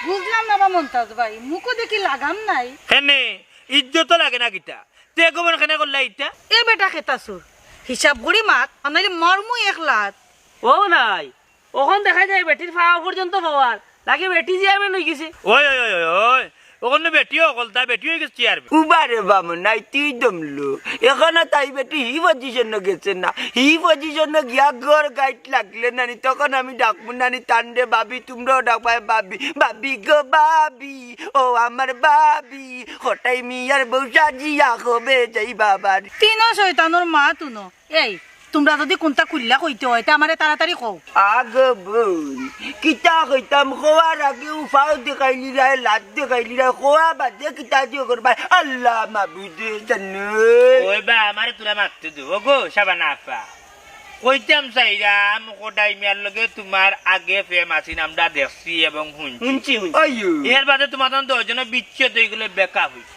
বুঝলাম না বা মমতাজ ভাই মুখো দেখি লাগাম নাই হেনে ইজ্জত লাগে না কিতা তে গোবন খানে করলা ইটা এ বেটা খেতাছুর হিসাব করি মাত আনাইলে মরমু একলাত ও নাই ওখান দেখা যায় বেটির পাওয়া পর্যন্ত পাওয়ার লাগে বেটি যে আমি নই গেছে ওই ওই ওই ওই ওখানে বেটিও কলতা বেটিও গেছে চেয়ার উবারে বামু নাই তুই দমলু এখানে তাই বেটি হি পজিশন গেছে না হি পজিশন গিয়া ঘর গাইট লাগলে নানি তখন আমি ডাকবো নানি তান্ডে বাবি তোমরাও ডাকবাই বাবি বাবি গো বাবি ও আমার বাবি হঠাই মিয়ার বউ সাজিয়া হবে যাই বাবার তিনো শয়তানোর মা তুনো এই তোমরা যদি কোনটা কুল্লা কইতে হয় তা আমারে তাড়াতাড়ি কও আগ বোন কিতা কইতাম খোয়ার আগে উফাও দেখাইলি রায় লাদ দেখাইলি রায় খোয়া বাদে কিতা দিয়ে করবা আল্লাহ মাবুদে জানো ওই বা আমারে তুলা মারতে দো গো সাবানা আপা কইতাম চাইরাম কোটাই মিয়ার লগে তোমার আগে ফেম আছি নামটা দেখছি এবং শুনছি আয়ু এর বাদে তোমার দশজনের বিচ্ছেদ হয়ে গেলে বেকা হইছে